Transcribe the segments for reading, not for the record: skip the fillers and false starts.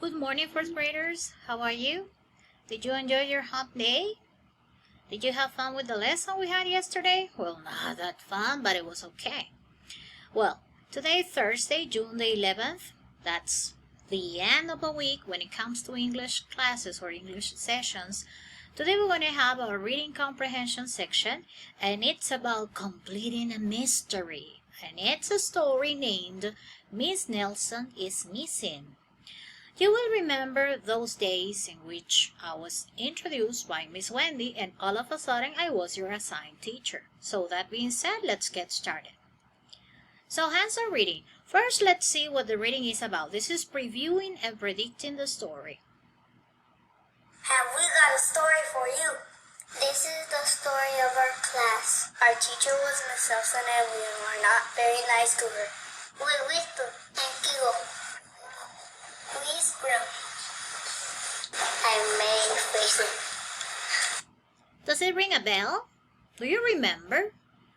Good morning, first graders. How are you? Did you enjoy your hot day? Did you have fun with the lesson we had yesterday? Well, not that fun, but it was okay. Well, today, Thursday, June the 11th, that's the end of the week when it comes to English classes or English sessions. Today we're going to have our reading comprehension section, and it's about completing a mystery. And it's a story named Miss Nelson is Missing. You will remember those days in which I was introduced by Miss Wendy and all of a sudden I was your assigned teacher. So that being said, let's get started. So hands-on reading. First, let's see what the reading is about. This is previewing and predicting the story. Have we got a story for you? This is the story of our class. Our teacher was Miss Nelson and we were not very nice to her. We whisper and giggle. We scream and make faces. Does it ring a bell? Do you remember?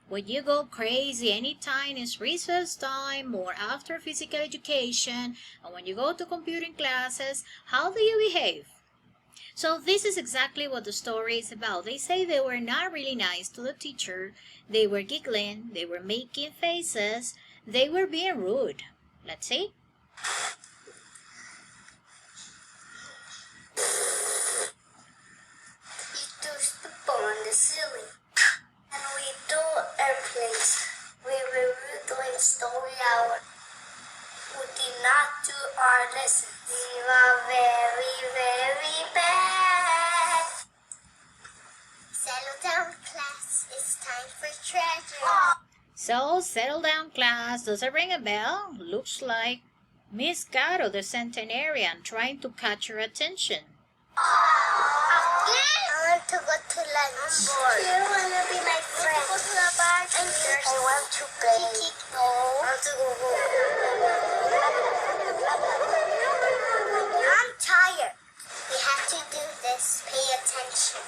When you go crazy anytime it's recess time or after physical education, and when you go to computing classes, how do you behave? So this is exactly what the story is about. They say they were not really nice to the teacher. They were giggling. They were making faces. They were being rude. Let's see. We threw spitball on the ceiling. And we threw airplanes. We were rude during story hour. We did not do our lessons. We were very, very bad. Settle down, class. It's time for treasure. So, settle down, class. Does it ring a bell? Looks like Miss Caro, the centenarian, trying to catch your attention. I want to go to lunch. You want to be my friend? I want to go to the bar. I want to play. No. I want to go home. I'm tired. We have to do this. Pay attention.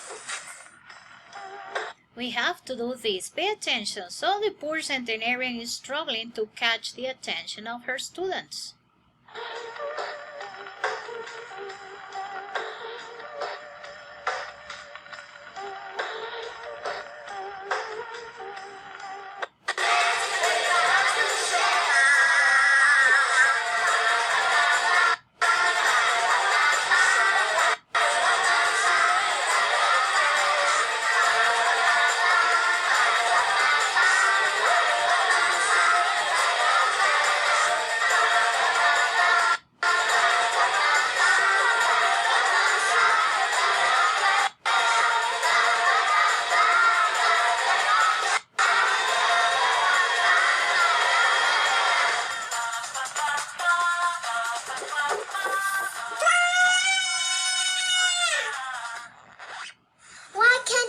We have to do this. Pay attention. So the poor centenarian is struggling to catch the attention of her students.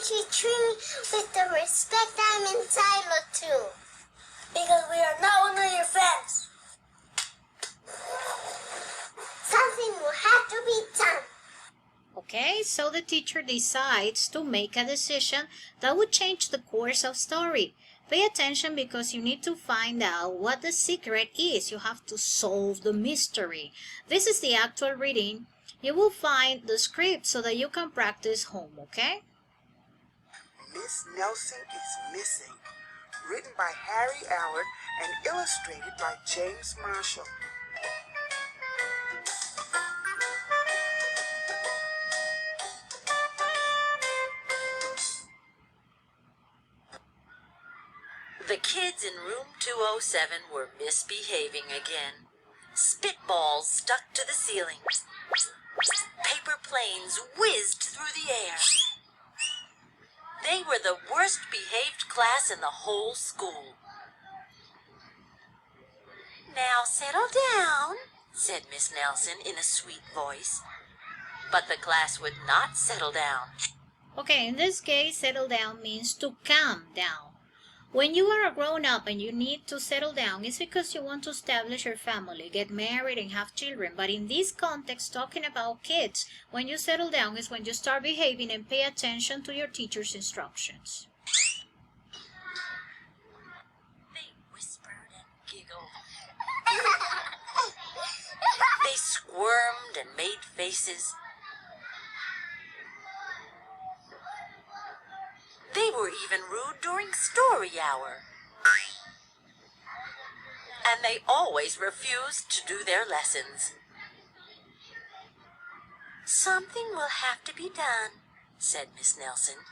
She treat me with the respect I'm entitled to. Because we are not one of your friends. Something will have to be done. Okay, so the teacher decides to make a decision that would change the course of story. Pay attention because you need to find out what the secret is. You have to solve the mystery. This is the actual reading. You will find the script so that you can practice home, okay? Miss Nelson is Missing, written by Harry Allard and illustrated by James Marshall. The kids in room 207 were misbehaving again. Spitballs stuck to the ceiling. Paper planes whizzed through the air. They were the worst behaved class in the whole school. "Now settle down," said Miss Nelson in a sweet voice. But the class would not settle down. Okay, in this case, settle down means to calm down. When you are a grown-up and you need to settle down, it's because you want to establish your family, get married, and have children. But in this context, talking about kids, when you settle down is when you start behaving and pay attention to your teacher's instructions. They whispered and giggled. They squirmed and made faces. They were even rude during story hour. And they always refused to do their lessons. "Something will have to be done," said Miss Nelson.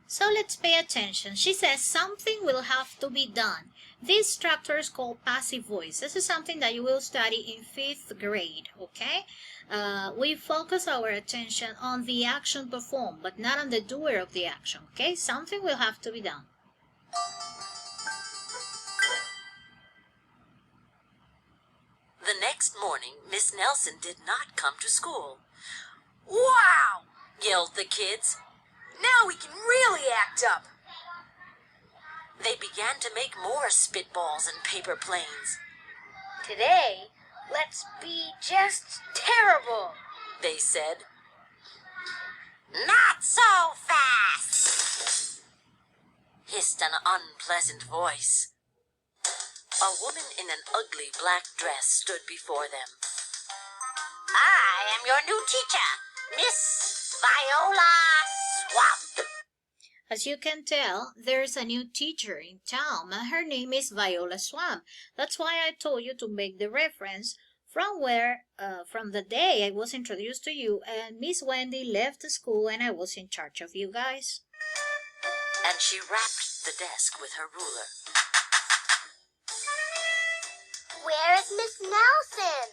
So let's pay attention. She says something will have to be done. This structure is called passive voice. This is something that you will study in 5th grade, okay? We focus our attention on the action performed, but not on the doer of the action, okay? Something will have to be done. The next morning, Miss Nelson did not come to school. "Wow!" yelled the kids. "Now we can really act up." They began to make more spitballs and paper planes. Today, let's be just terrible, They said. "Not so fast!" hissed an unpleasant voice. A woman in an ugly black dress stood before them. "I am your new teacher, Miss Viola Swamp." As you can tell, there's a new teacher in town, and her name is Viola Swamp. That's why I told you to make the reference from the day I was introduced to you and Miss Wendy left the school and I was in charge of you guys. And she rapped the desk with her ruler. Where is Miss Nelson?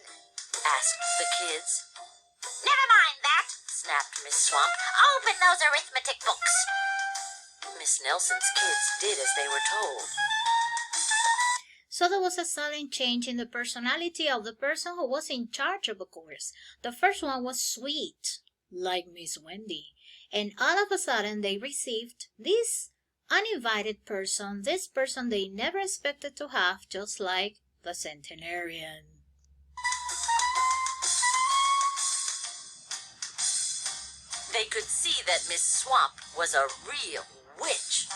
Asked the kids. "Never mind that," snapped Miss Swamp. "Open those arithmetic books." Miss Nelson's kids did as they were told. So there was a sudden change in the personality of the person who was in charge of the course. The first one was sweet, like Miss Wendy. And all of a sudden they received this uninvited person, this person they never expected to have, just like the centenarian. They could see that Miss Swamp was a real witch.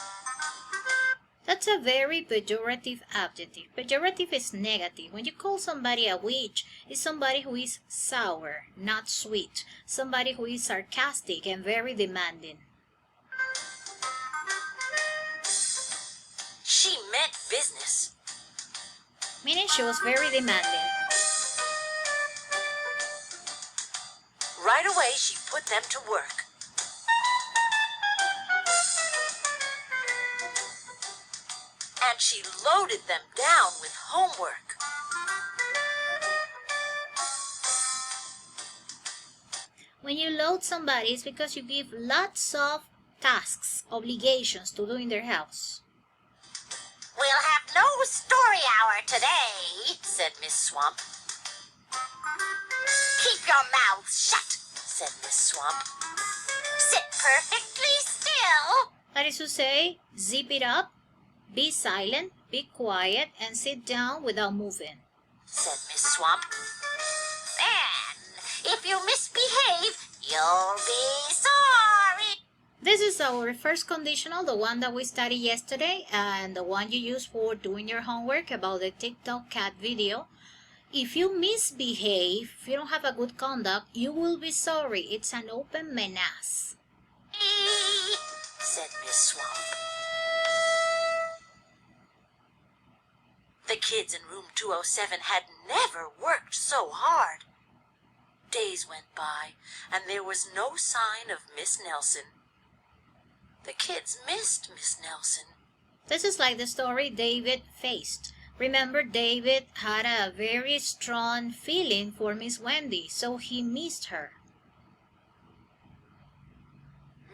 That's a very pejorative adjective. Pejorative is negative. When you call somebody a witch, it's somebody who is sour, not sweet. Somebody who is sarcastic and very demanding. She meant business. Meaning she was very demanding. Right away, she put them to work. And she loaded them down with homework. When you load somebody, it's because you give lots of tasks, obligations to do in their house. "We'll have no story hour today," said Miss Swamp. "Keep your mouths shut," said Miss Swamp. "Sit perfectly still." That is to say, zip it up, be silent, be quiet, and sit down without moving, said Miss Swamp. "And if you misbehave, you'll be sorry." This is our first conditional, the one that we studied yesterday, and the one you use for doing your homework about the TikTok cat video. If you misbehave, if you don't have a good conduct, you will be sorry. It's an open menace. Said Miss Swamp. The kids in room 207 had never worked so hard. Days went by, and there was no sign of Miss Nelson. The kids missed Miss Nelson. This is like the story David faced. Remember, David had a very strong feeling for Miss Wendy, so he missed her.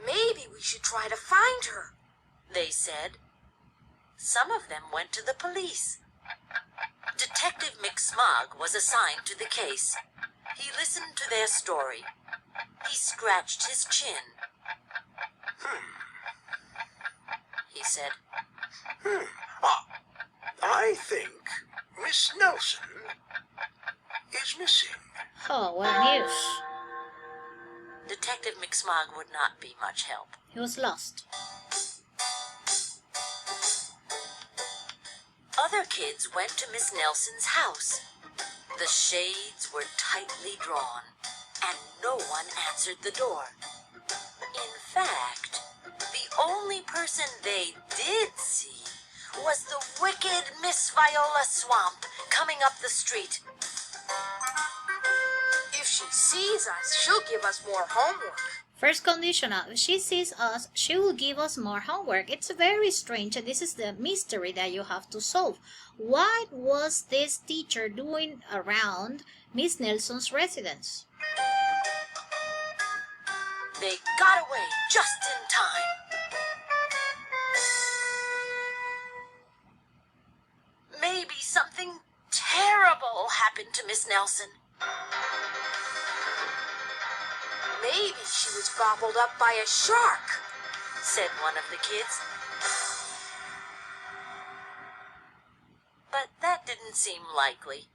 "Maybe we should try to find her," they said. Some of them went to the police. Detective McSmog was assigned to the case. He listened to their story. He scratched his chin. He said, I think Miss Nelson is missing. Oh, what news? Detective McSmog would not be much help. He was lost. Other kids went to Miss Nelson's house. The shades were tightly drawn, and no one answered the door. In fact, the only person they did see was the wicked Miss Viola Swamp coming up the street. If she sees us, she'll give us more homework. First conditional, if she sees us, she will give us more homework. It's very strange, and this is the mystery that you have to solve. What was this teacher doing around Miss Nelson's residence? They got away just in time. Maybe something terrible happened to Miss Nelson. Maybe she was gobbled up by a shark, said one of the kids. But that didn't seem likely.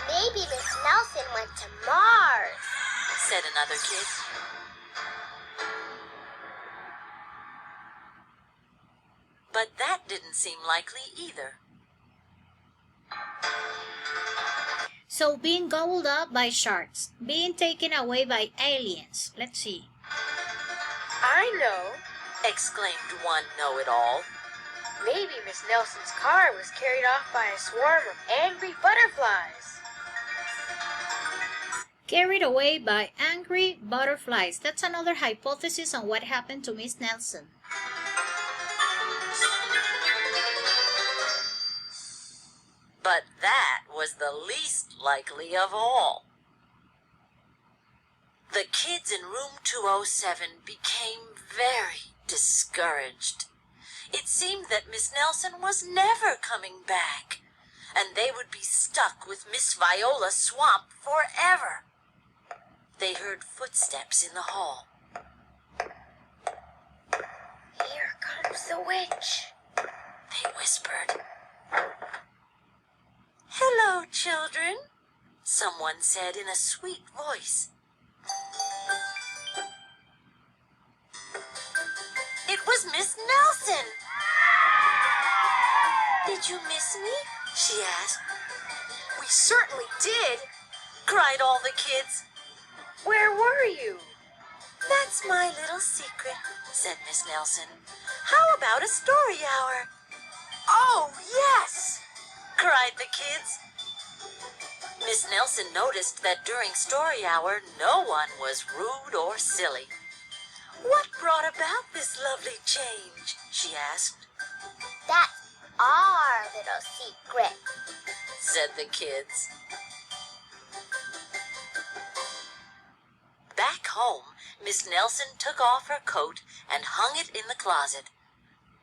Maybe Miss Nelson went to Mars, said another kid. But that didn't seem likely either. So being gobbled up by sharks, being taken away by aliens. Let's see. I know. Exclaimed one know-it-all. Maybe Miss Nelson's car was carried off by a swarm of angry butterflies. Carried away by angry butterflies. That's another hypothesis on what happened to Miss Nelson. But that was the least likely of all. The kids in room 207 became very discouraged. It seemed that Miss Nelson was never coming back, and they would be stuck with Miss Viola Swamp forever. They heard footsteps in the hall. Here comes the witch, they whispered. Hello, children, someone said in a sweet voice. It was Miss Nelson. Did you miss me? She asked. We certainly did. Cried all the kids. Where were you? That's my little secret, said Miss Nelson. How about a story hour? Oh, yes! Cried the kids. Miss Nelson noticed that during story hour, no one was rude or silly. What brought about this lovely change? She asked. That's our little secret, said the kids. Back home, Miss Nelson took off her coat and hung it in the closet,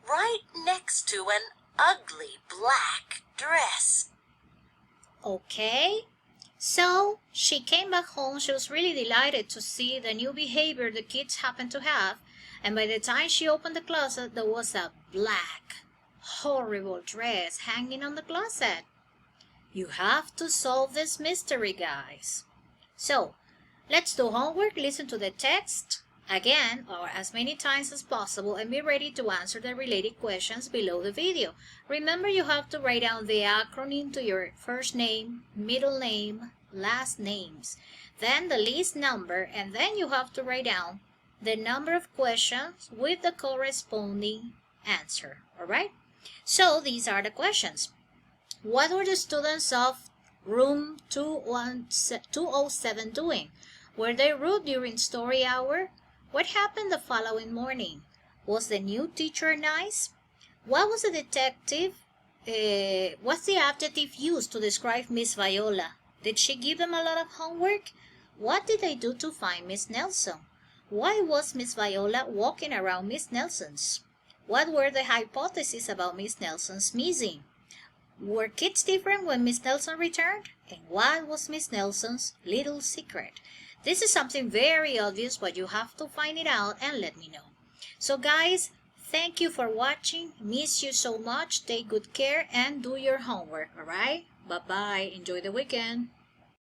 right next to an ugly black dress. Okay, so she came back home. She was really delighted to see the new behavior the kids happened to have, and by the time she opened the closet, there was a black, horrible dress hanging on the closet. You have to solve this mystery, guys. So, let's do homework, listen to the text again or as many times as possible, and be ready to answer the related questions below the video. Remember, you have to write down the acronym to your first name, middle name, last names, then the list number, and then you have to write down the number of questions with the corresponding answer. All right? So these are the questions. What were the students of room 207 doing? Were they rude during story hour? What happened the following morning? Was the new teacher nice? What was the what's the adjective used to describe Miss Viola? Did she give them a lot of homework? What did they do to find Miss Nelson? Why was Miss Viola walking around Miss Nelson's? What were the hypotheses about Miss Nelson's missing? Were kids different when Miss Nelson returned? And what was Miss Nelson's little secret? This is something very obvious, but you have to find it out and let me know. So guys, thank you for watching. Miss you so much. Take good care and do your homework, alright? Bye-bye. Enjoy the weekend.